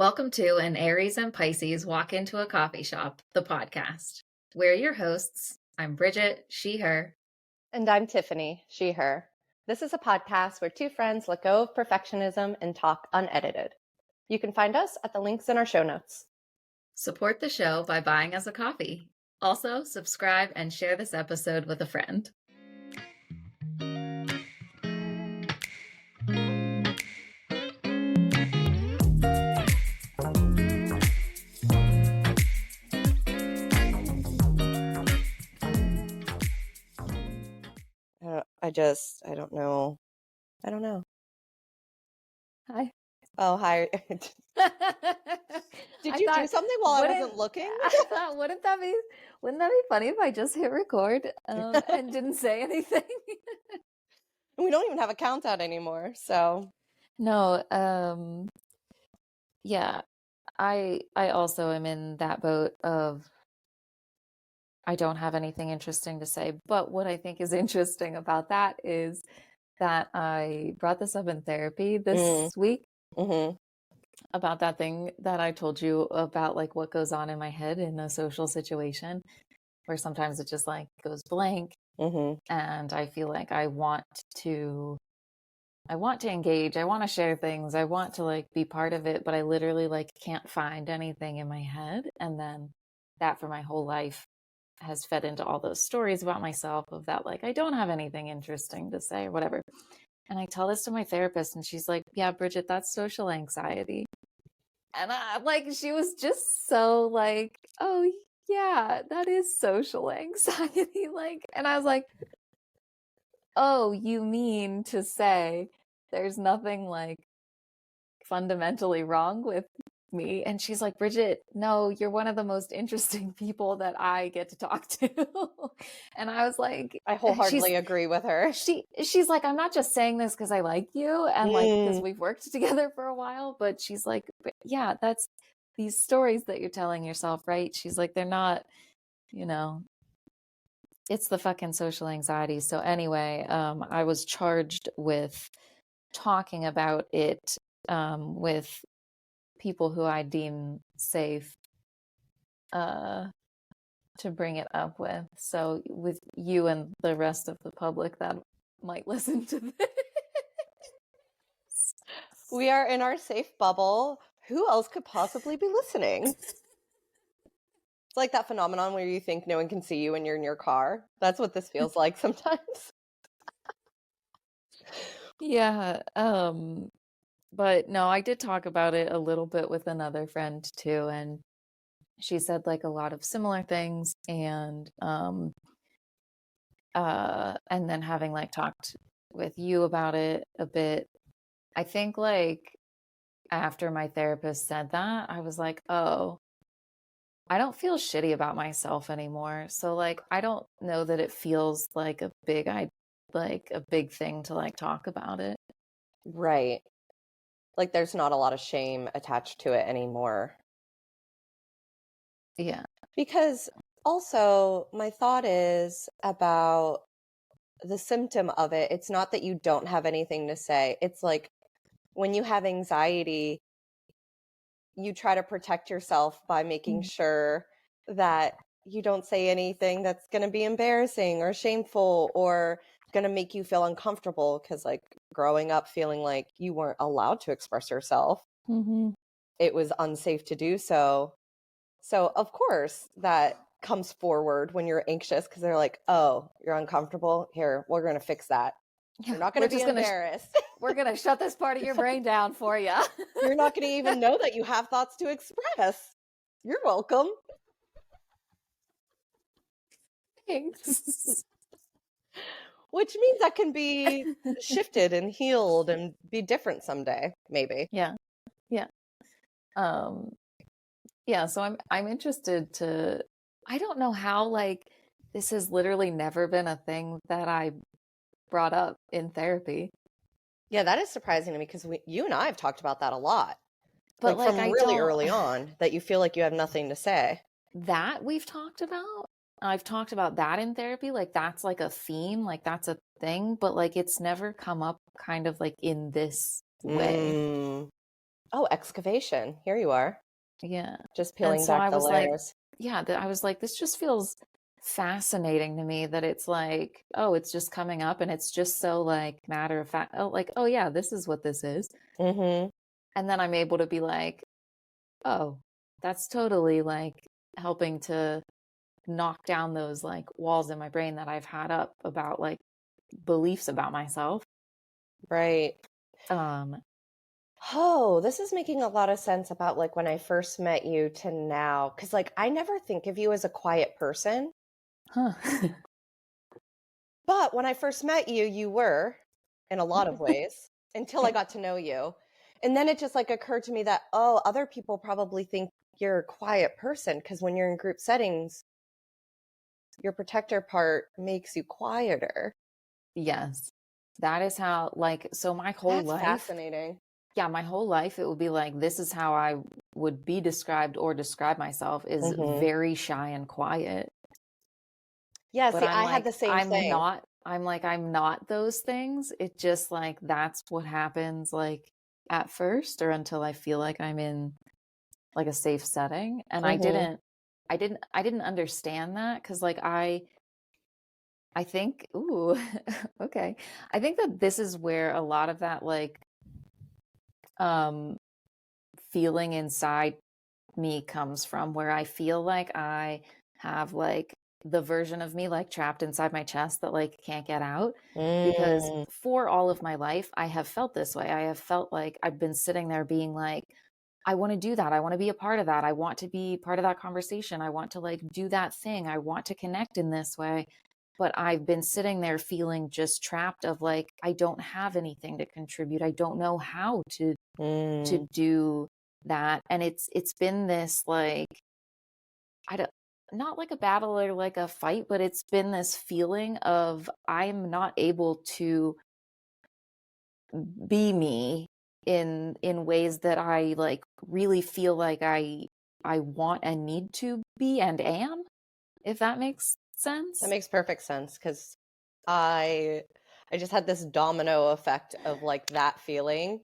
Welcome to An Aries and Pisces Walk Into a Coffee Shop, the podcast. We're your hosts. I'm Bridget, she, her. And I'm Tiffany, she, her. This is a podcast where two friends let go of perfectionism and talk unedited. You can find us at the links in our show notes. Support the show by buying us a coffee. Also, subscribe and share this episode with a friend. I don't know. Hi. Oh, hi. Did you do something while I wasn't looking? I thought, wouldn't that be funny if I just hit record and didn't say anything? We don't even have a countdown anymore, so. No, yeah, I also am in that boat of I don't have anything interesting to say. But what I think is interesting about that is that I brought this up in therapy this week about that thing that I told you about, like what goes on in my head in a social situation where sometimes it just like goes blank. And I feel like I want to engage. I want to share things. I want to like be part of it, but I literally like can't find anything in my head. And then that for my whole life has fed into all those stories about myself of that, like, I don't have anything interesting to say or whatever. And I tell this to my therapist and she's like, yeah, Bridget, that's social anxiety. And she was just so like, oh yeah, that is social anxiety. And I was like, oh, you mean to say there's nothing like fundamentally wrong with me? And she's like, Bridget, no, you're one of the most interesting people that I get to talk to. And I was like, I wholeheartedly agree with her. She's like, I'm not just saying this because I like you and like because we've worked together for a while, but she's like, yeah, that's these stories that you're telling yourself, right? She's like, they're not, it's the fucking social anxiety. So anyway, I was charged with talking about it with people who I deem safe to bring it up with. So with you and the rest of the public that might listen to this. We are in our safe bubble. Who else could possibly be listening? It's like that phenomenon where you think no one can see you when you're in your car. That's what this feels like sometimes. Yeah. But no, I did talk about it a little bit with another friend too, and she said like a lot of similar things, and then having like talked with you about it a bit, I think like after my therapist said that, I was like, oh, I don't feel shitty about myself anymore. So like I don't know that it feels like a big thing to like talk about it. Right. Like there's not a lot of shame attached to it anymore. Yeah. Because also my thought is about the symptom of it. It's not that you don't have anything to say. It's like when you have anxiety, you try to protect yourself by making sure that you don't say anything that's going to be embarrassing or shameful or going to make you feel uncomfortable, because like growing up feeling like you weren't allowed to express yourself, it was unsafe to do so. So of course that comes forward when you're anxious, because they're like, oh, you're uncomfortable, here, we're going to fix that. You're not going to be embarrassed. We're going to shut this part of your brain down for you. You're not going to even know that you have thoughts to express. You're welcome. Thanks. Which means that can be shifted and healed and be different someday, maybe. Yeah. Yeah. Yeah, so I'm interested to, I don't know how like this has literally never been a thing that I brought up in therapy. Yeah, that is surprising to me, because you and I have talked about that a lot. But like from really early on, that you feel like you have nothing to say. That we've talked about. I've talked about that in therapy. Like that's like a theme, like that's a thing, but like it's never come up kind of like in this way. Oh, excavation. Here you are. Yeah. Just And peeling so back I the was like, layers. yeah, I was like, this just feels fascinating to me that it's like, oh, it's just coming up and it's just so like matter of fact. Oh, like, oh yeah, this is what this is. Mm-hmm. And then I'm able to be like, oh, that's totally like helping to knock down those like walls in my brain that I've had up about like beliefs about myself. Right. Um, Oh, this is making a lot of sense about like when I first met you to now. Cause like I never think of you as a quiet person. huh. But when I first met you, you were in a lot of ways until I got to know you. And then it just like occurred to me that, oh, other people probably think you're a quiet person because when you're in group settings, your protector part makes you quieter. Yes. That is how, like, so my whole That's life, fascinating. yeah, my whole life, it would be like, this is how I would be described or describe myself is Hmm. very shy and quiet. Yeah, But see, I had the same thing. I'm not those things. It just like, that's what happens like at first or until I feel like I'm in like a safe setting. And Hmm. I didn't understand that because like I think, ooh, okay. I think that this is where a lot of that like um feeling inside me comes from, where I feel like I have like the version of me like trapped inside my chest that like can't get out. Because Mm, for all of my life, I have felt this way. I have felt like I've been sitting there being like, I want to do that. I want to be a part of that. I want to be part of that conversation. I want to like do that thing. I want to connect in this way. But I've been sitting there feeling just trapped of like, I don't have anything to contribute. I don't know how to mm. do that. And it's been this like, I don't, not like a battle or like a fight, but it's been this feeling of I'm not able to be me in ways that I like really feel like I want and need to be and am, if that makes That sense. makes perfect sense because I I just had this domino effect of like that feeling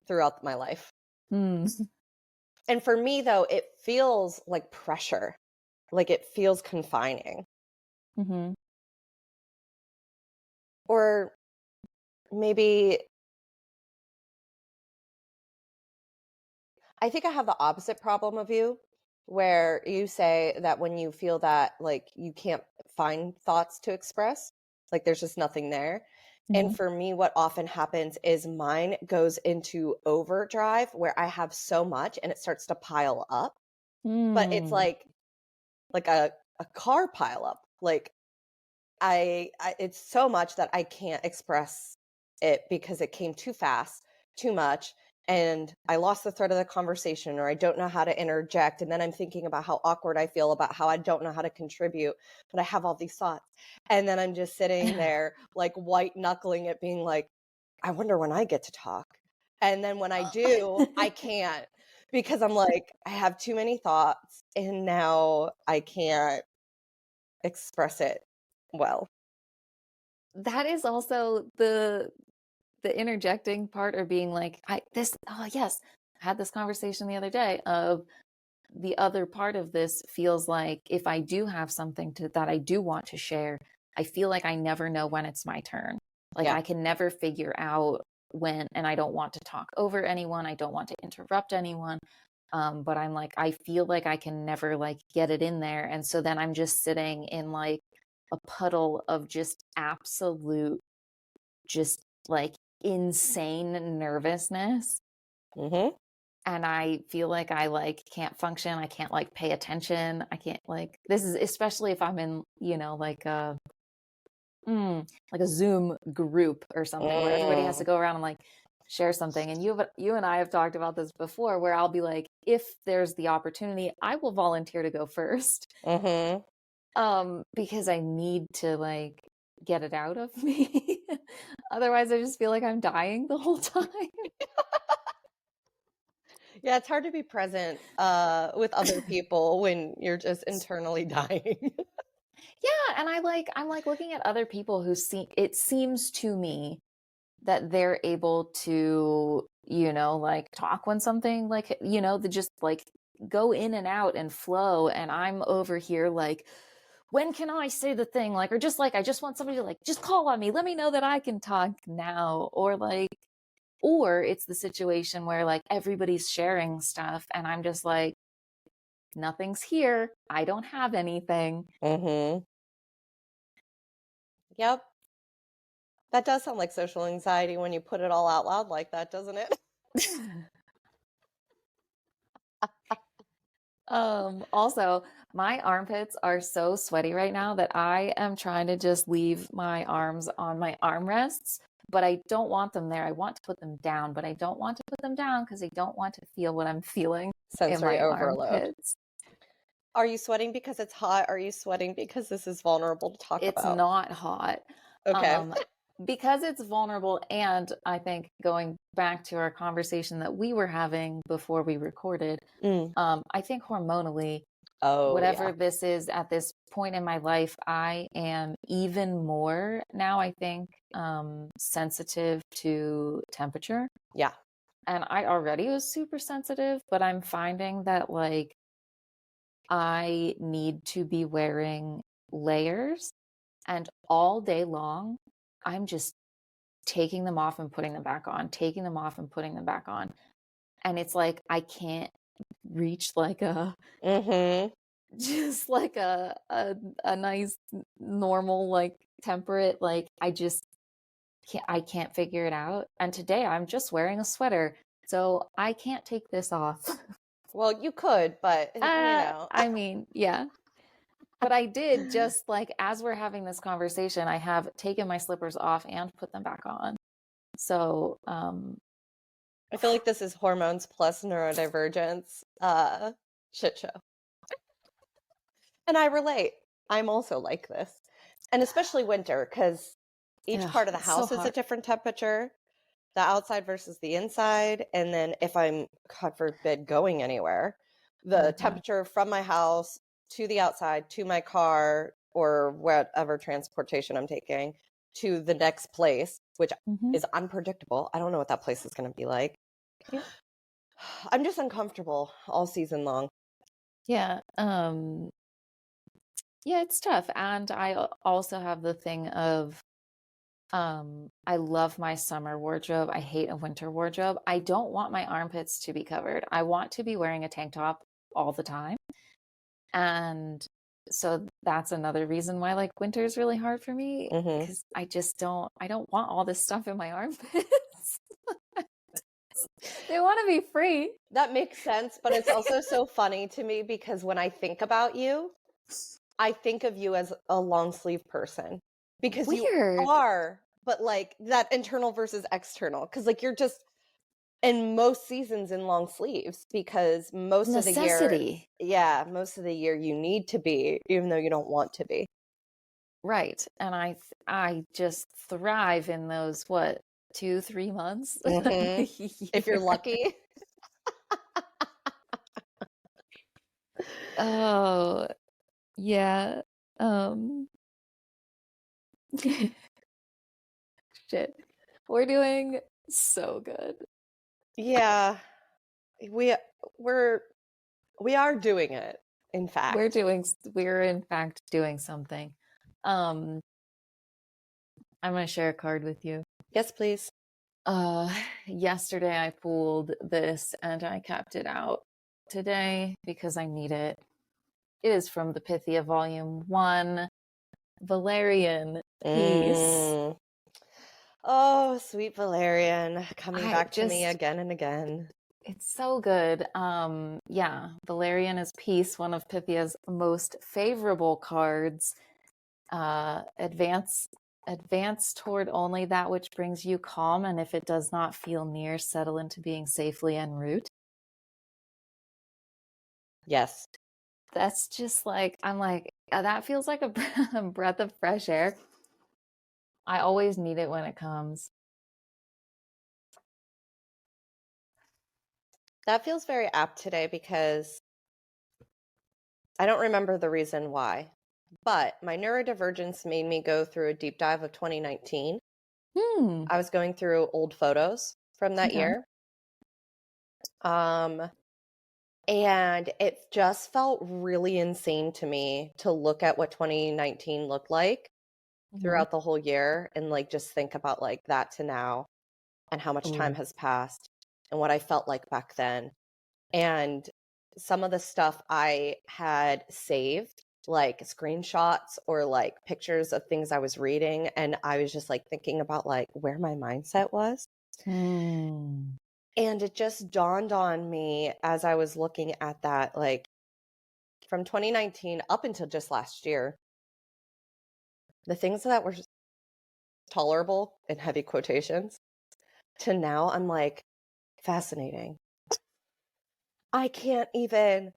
throughout my life. Hmm. And for me though, it feels like pressure. Like it feels confining. Hmm. Or maybe I think I have the opposite problem of you, where you say that when you feel that like you can't find thoughts to express, like there's just nothing there. And Hmm. for me, what often happens is mine goes into overdrive where I have so much and it starts to pile up. But it's Hmm. like a car pile up. Like I it's so much that I can't express it because it came too fast, too much, and I lost the thread of the conversation or I don't know how to interject and then I'm thinking about how awkward I feel about how I don't know how to contribute, but I have all these thoughts. And then I'm just sitting there like white knuckling it being like, I wonder when I get to talk. And then when I do, I can't because I'm like I have too many thoughts and now I can't express it well. That is also the interjecting part or being like, I this oh yes, I had this conversation the other day of the other part of this feels like if I do have something to that I do want to share, I feel like I never know when it's my turn. Like Yeah. I can never figure out when, and I don't want to talk over anyone. I don't want to interrupt anyone. But I'm like, I feel like I can never like get it in there. And so then I'm just sitting in like a puddle of just absolute, just like insane nervousness. Mhm. And I feel like I like can't function. I can't like pay attention. I can't like, this is especially if I'm in, you know, like a Zoom group or something where everybody has to Mm. go around and like share something. And you and I have talked about this before, where I'll be like, if there's the opportunity, I will volunteer to go first, Mhm. because I need to like get it out of me. Otherwise, I just feel like I'm dying the whole time. Yeah, it's hard to be present, with other people when you're just internally dying. Yeah, and I'm like looking at other people who see it seems to me that they're able to like talk when something like, the just like go in and out and flow. And I'm over here like, when can I say the thing? Like, or just like, I just want somebody to like, just call on me. Let me know that I can talk now. Or it's the situation where like everybody's sharing stuff and I'm just like, nothing's here. I don't have anything. Mm-hmm. Yep. That does sound like social anxiety when you put it all out loud like that, doesn't it? Also, my armpits are so sweaty right now that I am trying to just leave my arms on my armrests, but I don't want them there. I want to put them down, but I don't want to put them down because I don't want to feel what I'm feeling in Sensory my overload. armpits. Are you sweating because it's hot? Are you sweating because this is vulnerable to talk It's about? not hot. Okay. Um, because it's vulnerable, and I think going back to our conversation that we were having before we recorded, Mm. I think hormonally, Oh, whatever yeah. this is at this point in my life, I am even more now, I think, sensitive to temperature. Yeah. And I already was super sensitive, but I'm finding that like I need to be wearing layers, and all day long, I'm just taking them off and putting them back on, taking them off and putting them back on. And it's like I can't reach like a Mm-hmm. just like a nice normal like temperate, like I can't figure it out. And today I'm just wearing a sweater, so I can't take this off. Well, you could, but I mean, yeah. But I did, just like as we're having this conversation, I have taken my slippers off and put them back on. So, I feel like this is hormones plus neurodivergence shit show. And I relate. I'm also like this. And especially winter, because each ugh, part of the it's so house is a hard. different temperature, the outside versus the inside. And then if I'm, God forbid, going anywhere, the Mhm, temperature from my house to the outside, to my car, or whatever transportation I'm taking, to the next place, which mhm. is unpredictable. I don't know what that place is going to be like. Yeah. I'm just uncomfortable all season long. Yeah. Yeah, it's tough. And I also have the thing of I love my summer wardrobe. I hate a winter wardrobe. I don't want my armpits to be covered. I want to be wearing a tank top all the time. And so that's another reason why like winter is really hard for me, Hmm. because I don't want all this stuff in my armpits. They want to be free. That makes sense, but it's also so funny to me because when I think about you, I think of you as a long sleeve person because you Weird. are, but like that internal versus external. Cause like you're just in most seasons in long sleeves because most of the year, Necessity. yeah, most of the year you need to be, even though you don't want to be. Right. And I just thrive in those, what, 2, 3 months of Hmm. the If you're year. lucky. Oh, yeah. Um, shit. We're doing so good. Yeah, we we're we are doing it, in We're fact. doing, we're in fact doing something. Um, I'm gonna share a card with you. Yes, please. Uh, Yesterday I pulled this and I kept it out today because I need it. It is from the Pythia Volume 1, Valerian, Peace. Mm. Oh, sweet Valerian, coming I back to me just, again and again. it's so good. Yeah, Valerian is Peace, one of Pythia's most favorable cards. Advance toward only that which brings you calm, and if it does not feel near, settle into being safely en route. Yes. That's just like, I'm like, that feels like a breath of fresh air. I always need it when it comes. That feels very apt today because I don't remember the reason why, but my neurodivergence made me go through a deep dive of 2019. Hmm. I was going through old photos from that Okay. year. Um, and it just felt really insane to me to look at what 2019 looked like Mhm. throughout the whole year and like just think about like that to now and how much time Ooh. has passed and what I felt like back then. And some of the stuff I had saved, like screenshots or like pictures of things I was reading. And I was just like thinking about like where my mindset was. Mm. And it just dawned on me as I was looking at that, like from 2019 up until just last year, the things that were tolerable in heavy quotations to now, I'm like, fascinating. I can't even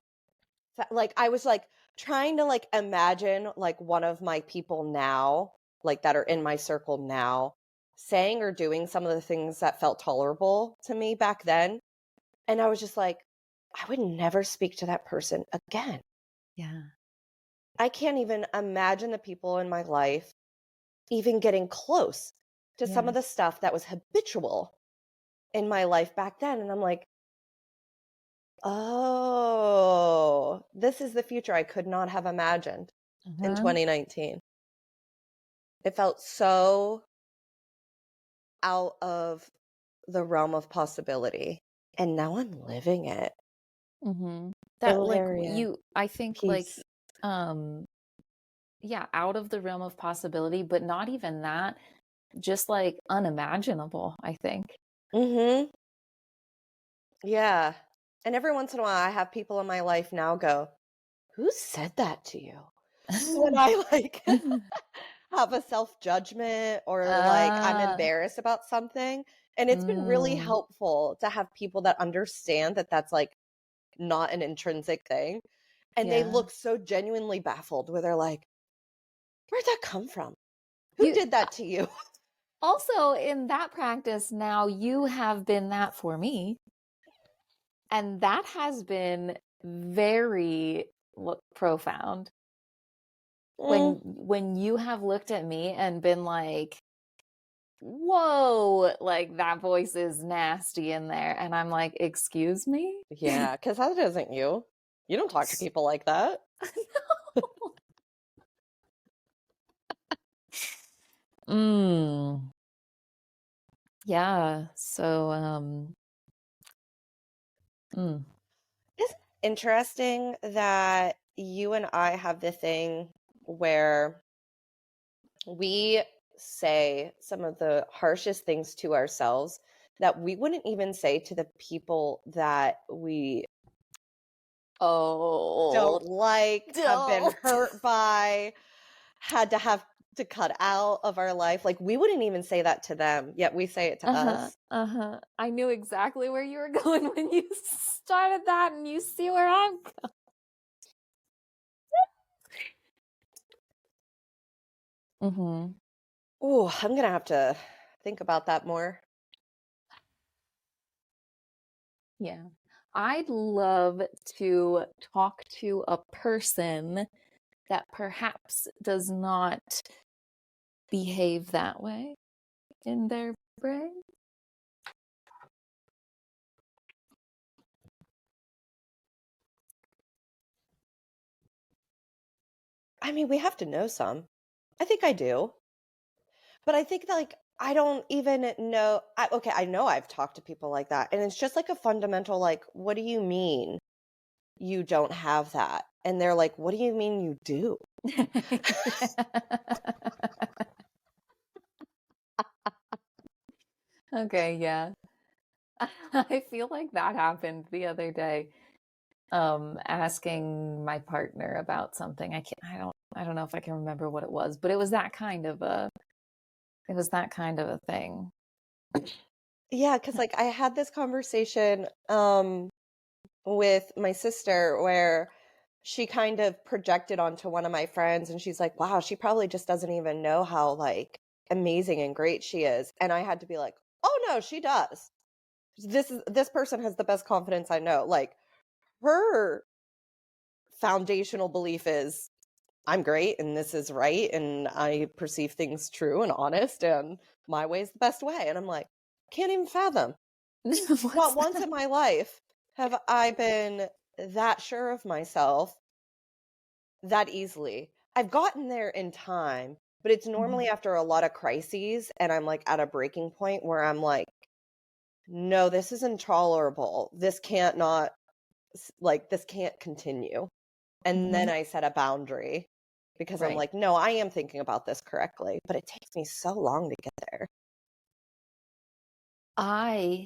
like I was like trying to like imagine like one of my people now, like that are in my circle now, saying or doing some of the things that felt tolerable to me back then. And I was just like, I would never speak to that person again. Yeah. I can't even imagine the people in my life even getting close to some Yeah. of the stuff that was habitual in my life back then. And I'm like, oh, this is the future I could not have imagined in Uh-huh. 2019. It felt so out of the realm of possibility. And now I'm living it. Mhm. That like Valerian, you I think like peace. um yeah, out of the realm of possibility, but not even that, just like unimaginable, I think. Mm-hmm. Yeah. And every once in a while, I have people in my life now go, who said that to you? When I like have a self judgment or like I'm Ah, embarrassed about something. And it's been really mm, helpful to have people that understand that that's like not an intrinsic thing. And they yeah. look so genuinely baffled where they're like, where'd that come from? Who You did that to you? also in that practice now you have been that for me, and that has been very profound. Mm, When you have looked at me and been like, whoa, like that voice is nasty in there. And I'm like, excuse me? yeah, because that isn't you. You don't talk to people like that. Mm, yeah. So, mm, Isn't it interesting that you and I have the thing where we say some of the harshest things to ourselves that we wouldn't even say to the people that we oh, don't like, have been don't. hurt by, had to have to cut out of our life. Like we wouldn't even say that to them, yet we say it to Uh-huh, us. uh-huh. I knew exactly where you were going when you started that, and you see where I'm going. Mm-hmm. Oh, I'm gonna have to think about that more. Yeah. I'd love to talk to a person that perhaps does not behave that way in their brain. I mean, we have to know some. I think I do. But I think that, like, I don't even know. Okay, I know I've talked to people like that. And it's just like a fundamental, like, what do you mean you don't have that? And they're like, what do you mean you do? Okay, yeah. I feel like that happened the other day. Asking my partner about something. I don't know if I can remember what it was, but it was that kind of a thing. Yeah, because like I had this conversation with my sister where she kind of projected onto one of my friends and she's like, wow, she probably just doesn't even know how like amazing and great she is. And I had to be like, oh no, she does. This person has the best confidence I know. Like her foundational belief is I'm great and this is right and I perceive things true and honest and my way is the best way. And I'm like, can't even fathom. What's Not once that? in my life have I been that sure of myself that easily. I've gotten there in time, but it's Mhm. normally after a lot of crises and I'm like at a breaking point where I'm like, no, this is intolerable. This can't not like this can't continue. And then Mhm. I set a boundary because I'm Right. like, no, I am thinking about this correctly, but it takes me so long to get there. I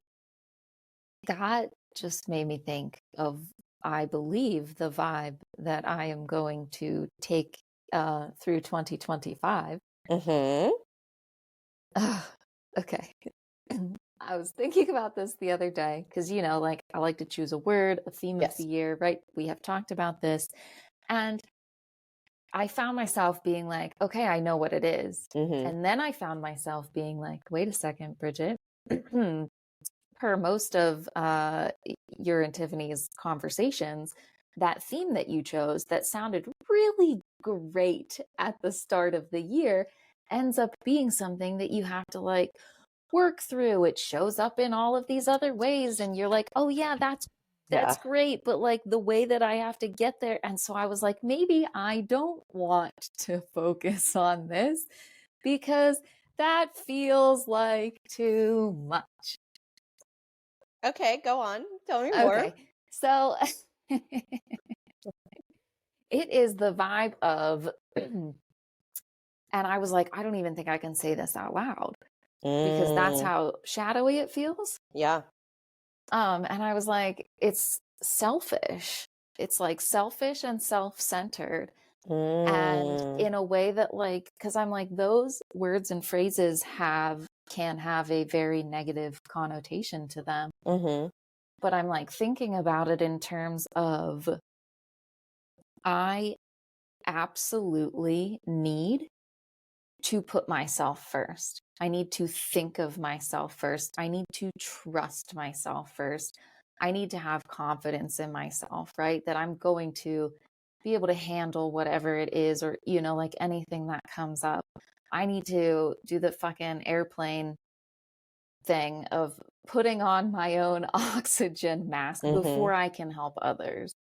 That just made me think of, I believe, the vibe that I am going to take through 2025. Mhm. Ugh, okay. I was thinking about this the other day because, like I like to choose a word, a theme of the Yes. year, right? We have talked about this. And I found myself being like, okay, I know what it is. Mhm. And then I found myself being like, wait a second, Bridget. Per most of your and Tiffany's conversations, that theme that you chose that sounded really great at the start of the year ends up being something that you have to like work through. It shows up in all of these other ways, and you're like, oh yeah, that's Yeah. great, but like the way that I have to get there. And so I was like, maybe I don't want to focus on this because that feels like too much. Okay, go on. Tell me more. Okay. So it is the vibe of, and I was like, I don't even think I can say this out loud because that's Mm. how shadowy it feels. Yeah. And I was like, it's selfish. It's like selfish and self-centered. And Mm. in a way that like, because I'm like, those words and phrases can have a very negative connotation to them. Mhm. But I'm like thinking about it in terms of I absolutely need to put myself first. I need to think of myself first. I need to trust myself first. I need to have confidence in myself, right? That I'm going to be able to handle whatever it is, or, like anything that comes up. I need to do the fucking airplane thing of putting on my own oxygen mask Mhm. before I can help others.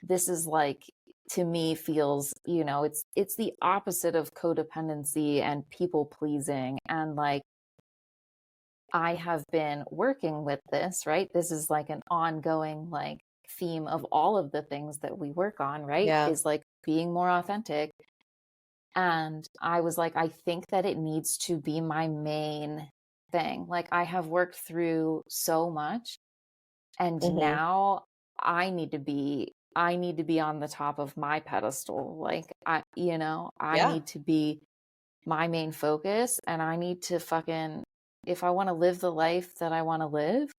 This is like, to me, feels, it's the opposite of codependency and people pleasing. And like I have been working with this, right? This is like an ongoing like theme of all of the things that we work on, right? Yeah. Is like being more authentic. And I was like, I think that it needs to be my main thing. Like I have worked through so much, and Mhm. now I need to be on the top of my pedestal. Like I Yeah. need to be my main focus, and I need to fucking, if I want to live the life that I want to live,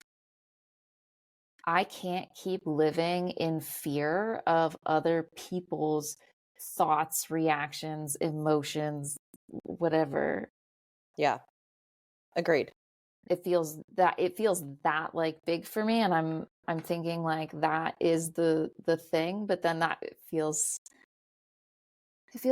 I can't keep living in fear of other people's thoughts, reactions, emotions, whatever. Yeah. Agreed. It feels that like big for me, and I'm thinking like that is the thing, but then that it feels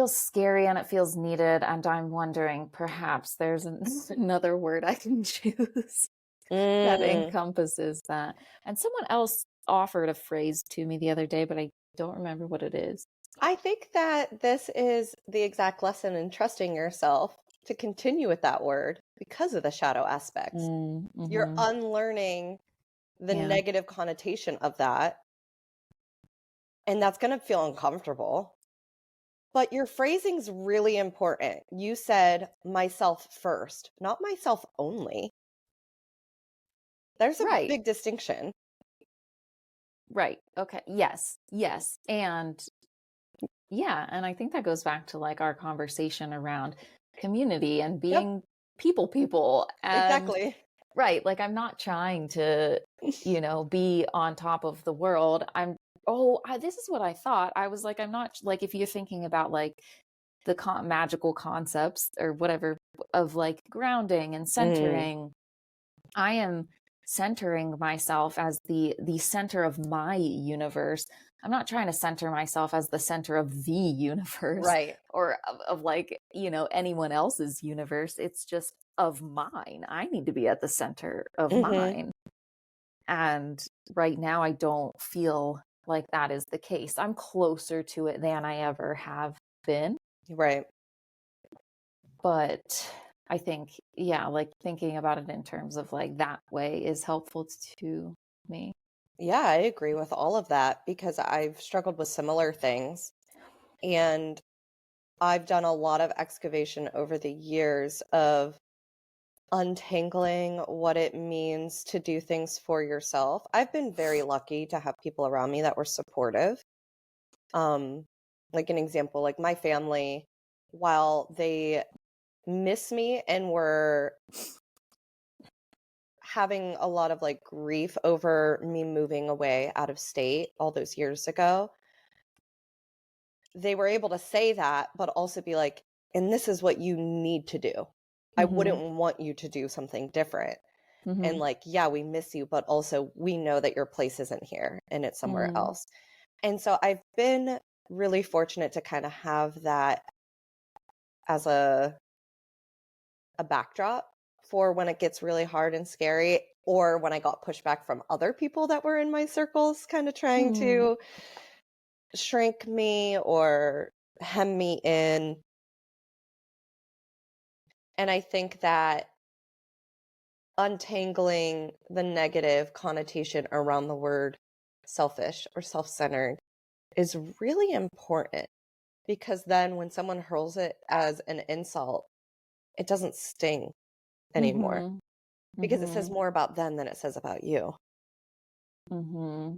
scary and it feels needed, and I'm wondering perhaps there's another word I can choose that Mm. encompasses that. And someone else offered a phrase to me the other day, but I don't remember what it is. I think that this is the exact lesson in trusting yourself to continue with that word because of the shadow aspects. You're Mm-hmm. unlearning the Yeah. negative connotation of that, and that's going to feel uncomfortable. But your phrasing's really important. You said myself first, not myself only. There's a Right. big distinction. Right. Okay. Yes. Yes. And yeah, and I think that goes back to like our conversation around community and Yep, being people. And exactly. right, like I'm not trying to, be on top of the world. This is what I thought. I was like, I'm not like, if you're thinking about like the magical concepts or whatever of like grounding and Mm, centering, I am centering myself as the center of my universe. I'm not trying to center myself as the center of the universe right. or of like, anyone else's universe. It's just of mine. I need to be at the center of Mhm. mine. And right now, I don't feel like that is the case. I'm closer to it than I ever have been. Right. But I think, yeah, like thinking about it in terms of like that way is helpful to me. Yeah, I agree with all of that because I've struggled with similar things. And I've done a lot of excavation over the years of untangling what it means to do things for yourself. I've been very lucky to have people around me that were supportive. Um, like an example, like my family, while they miss me and were having a lot of like grief over me moving away out of state all those years ago, they were able to say that, but also be like, and this is what you need to do. I wouldn't Mm-hmm. want you to do something different. And Mm-hmm. like, yeah, we miss you, but also we know that your place isn't here and it's somewhere Mm-hmm. else. And so I've been really fortunate to kind of have that as a backdrop for when it gets really hard and scary, or when I got pushback from other people that were in my circles, kind of trying Mm-hmm. to shrink me or hem me in. And I think that untangling the negative connotation around the word selfish or self-centered is really important, because then when someone hurls it as an insult, it doesn't sting anymore Mm-hmm. because it says Mm-hmm. more about them than it says about you. Mm-hmm.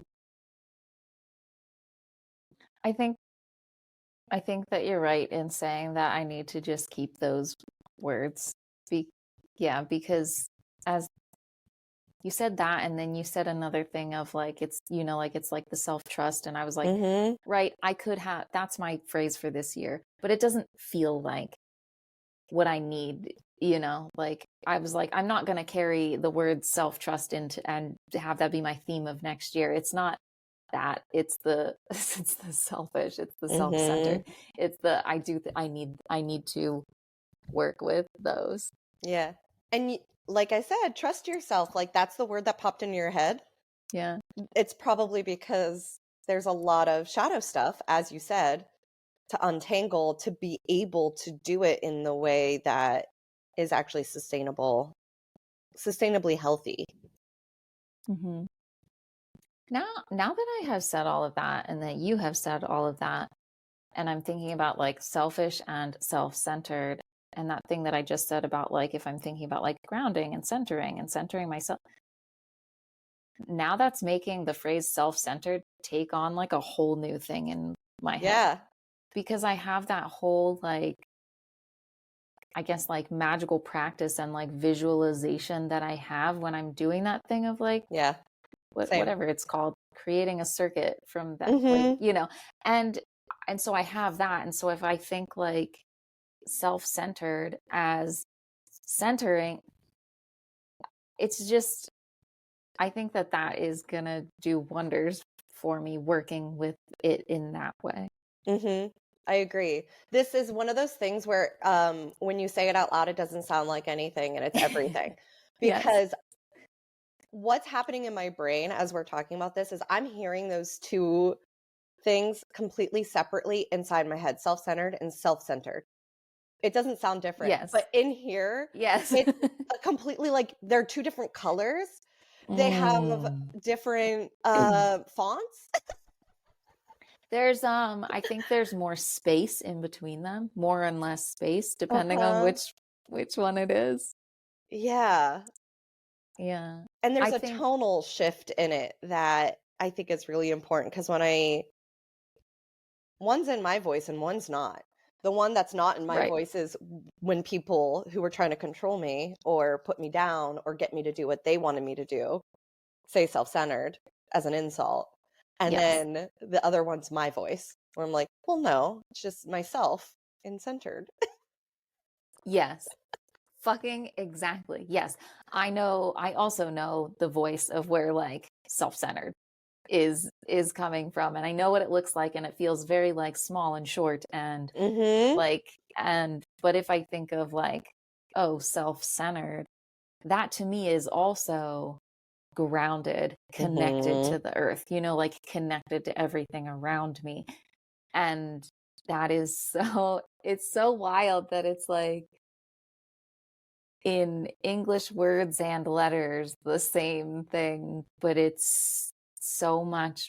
I think I think that you're right in saying that I need to just keep those words. Be Yeah, because as you said that, and then you said another thing of like it's like it's like the self-trust, and I was like, Mhm. right, I could have that's my phrase for this year, but it doesn't feel like what I need, like I was like, I'm not going to carry the word self-trust into and have that be my theme of next year. It's not that. It's the it's the selfish, it's the self-centered. Mhm. It's the I need to work with those. Yeah. And like I said, trust yourself. Like that's the word that popped in your head. Yeah. It's probably because there's a lot of shadow stuff, as you said, to untangle to be able to do it in the way that is actually sustainably healthy. Hmm. Now that I have said all of that and that you have said all of that, and I'm thinking about like selfish and self-centered, and that thing that I just said about like if I'm thinking about like grounding and centering myself, now that's making the phrase self-centered take on like a whole new thing in my head, Yeah. because I have that whole like I guess like magical practice and like visualization that I have when I'm doing that thing of like Yeah. Same. whatever it's called, creating a circuit from that, like, Mhm. and so I have that. And so if I think like self-centered as centering, it's just I think that that is gonna do wonders for me working with it in that way. Mhm. I agree. This is one of those things where when you say it out loud it doesn't sound like anything and it's everything. Yes. Because what's happening in my brain as we're talking about this is I'm hearing those two things completely separately inside my head, self-centered and self-centered. It doesn't sound different, Yes. but in here, Yes. it's a completely like they're two different colors. They have Mm. different fonts. There's I think there's more space in between them, more and less space depending on Uh-huh. which one it is. Yeah. Yeah. And I there's a think tonal shift in it that I think is really important because one's in my voice and one's not. The one that's not in my right. voice is when people who are trying to control me or put me down or get me to do what they wanted me to do say self-centered as an insult. And Yes. then the other one's my voice where I'm like, well, no, it's just myself in centered. Yes. Fucking exactly. Yes. I also know the voice of where like self-centered is coming from, and I know what it looks like, and it feels very like small and short and Mm-hmm. like and but if I think of like, oh, self-centered, that to me is also grounded, connected Mm-hmm. to the earth, you know, like connected to everything around me. And that is so, it's so wild that it's like in English words and letters, the same thing, but it's so much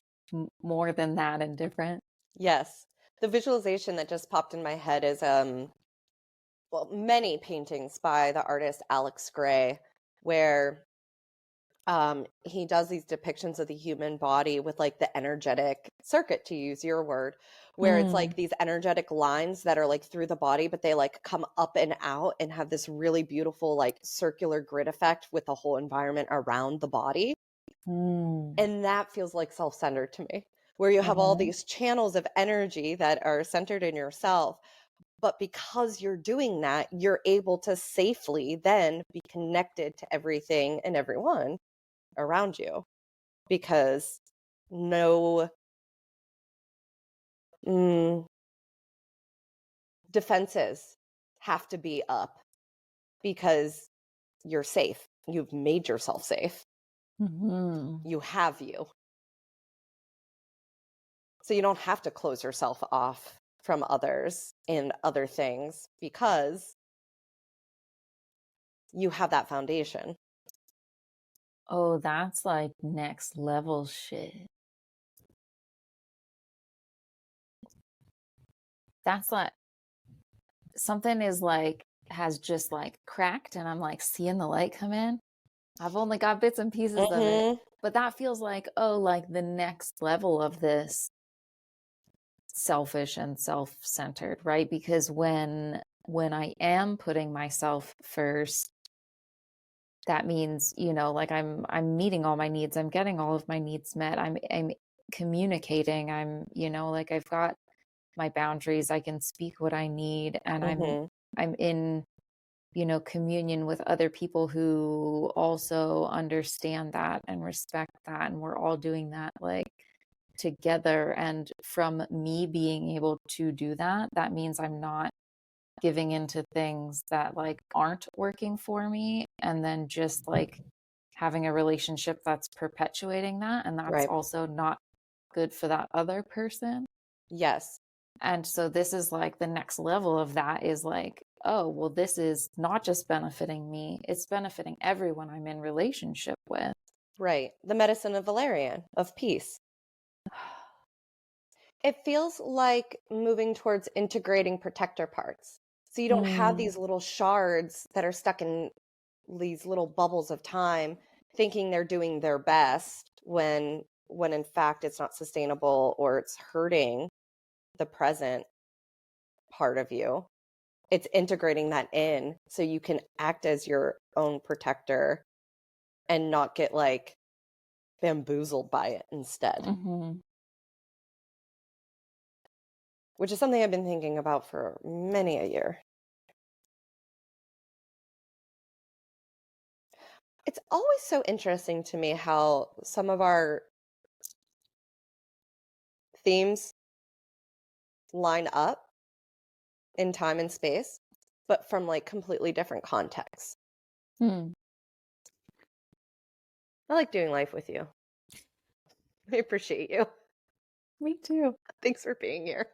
more than that and different. Yes. The visualization that just popped in my head is well, many paintings by the artist Alex Gray, where he does these depictions of the human body with like the energetic circuit, to use your word, where it's Mm, like these energetic lines that are like through the body, but they like come up and out and have this really beautiful like circular grid effect with the whole environment around the body. mm, And that feels like self-centered to me, where you have all mhm. these channels of energy that are centered in yourself. But because you're doing that, you're able to safely then be connected to everything and everyone around you, because no mm, defenses have to be up, because you're safe. You've made yourself safe. Mhm. You have you. So you don't have to close yourself off from others and other things, because you have that foundation. Oh, that's like next level shit. That's like something is like has just like cracked and I'm like seeing the light come in. I've only got bits and pieces of it, Hmm. but that feels like, oh, like the next level of this selfish and self-centered, right? Because when I am putting myself first, that means, you know, like I'm meeting all my needs, I'm getting all of my needs met, I'm communicating, I'm, you know, like I've got my boundaries, I can speak what I need, and Hmm. I'm in, you know, communion with other people who also understand that and respect that, and we're all doing that like together. And from me being able to do that, that means I'm not giving into things that like aren't working for me and then just like having a relationship that's perpetuating that, and that's Right. also not good for that other person. Yes. And so this is like the next level of that is like, oh, well, this is not just benefiting me, it's benefiting everyone I'm in relationship with. Right. The medicine of valerian, of peace. It feels like moving towards integrating protector parts. So you don't have Mm, these little shards that are stuck in these little bubbles of time, thinking they're doing their best when in fact it's not sustainable, or it's hurting the present part of you. It's integrating that in so you can act as your own protector and not get like bamboozled by it instead, mhm. which is something I've been thinking about for many a year. It's always so interesting to me how some of our themes line up in time and space, but from like completely different contexts. Hmm. I like doing life with you. I appreciate you. Me too. Thanks for being here.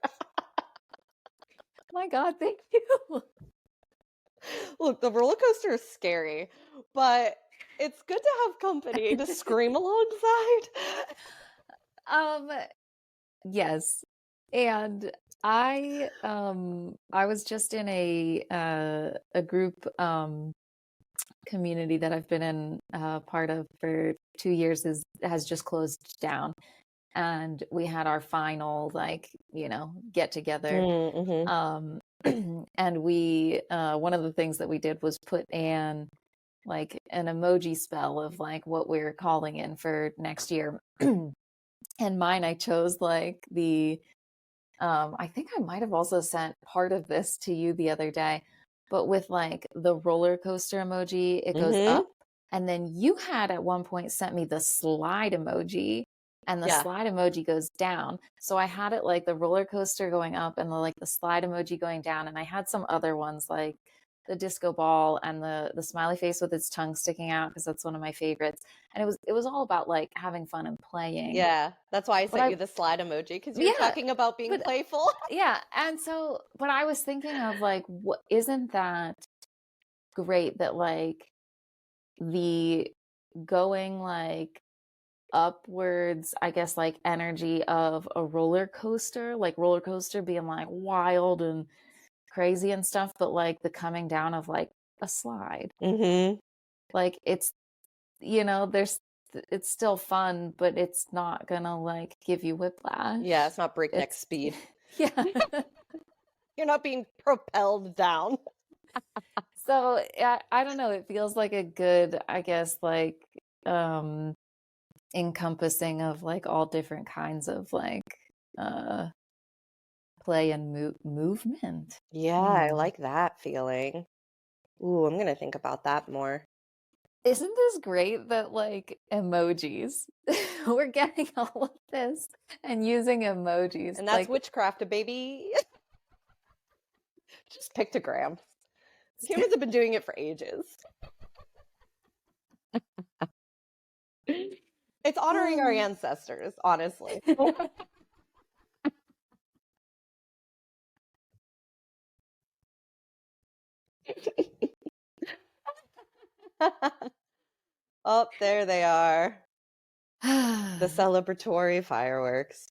My God, thank you. Look, the roller coaster is scary, but it's good to have company to scream alongside. um, yes. And I was just in a group community that I've been in part of for 2 years is has just closed down, and we had our final like, you know, get together. Mm-hmm. um and we one of the things that we did was put in like an emoji spell of like what we're calling in for next year. And mine, I chose like the I think I might have also sent part of this to you the other day, but with like the roller coaster emoji, it goes Mm-hmm. up. And then you had at one point sent me the slide emoji, and the Yeah. slide emoji goes down. So I had it like the roller coaster going up and the like the slide emoji going down. And I had some other ones like the disco ball and the smiley face with its tongue sticking out, because that's one of my favorites. And it was all about like having fun and playing. Yeah, that's why I But sent you the slide emoji, because you were yeah, talking about being but playful. yeah, and so, but I was thinking of like, what, isn't that great that like the going like upwards, I guess, like energy of a roller coaster, like roller coaster being like wild and crazy and stuff, but like the coming down of like a slide. Mm-hmm. Like there's it's still fun, but it's not gonna like give you whiplash. Yeah, it's not breakneck It's speed. yeah. You're not being propelled down. So I don't know. It feels like a good, I guess, like encompassing of like all different kinds of like uh play and movement. Yeah, I like that feeling. Ooh, I'm gonna think about that more. Isn't this great that like emojis, we're getting all of this and using emojis And that's like witchcraft, baby. Just pictograms. Humans have been doing it for ages. It's honoring our ancestors, honestly. Oh, there they are. The celebratory fireworks.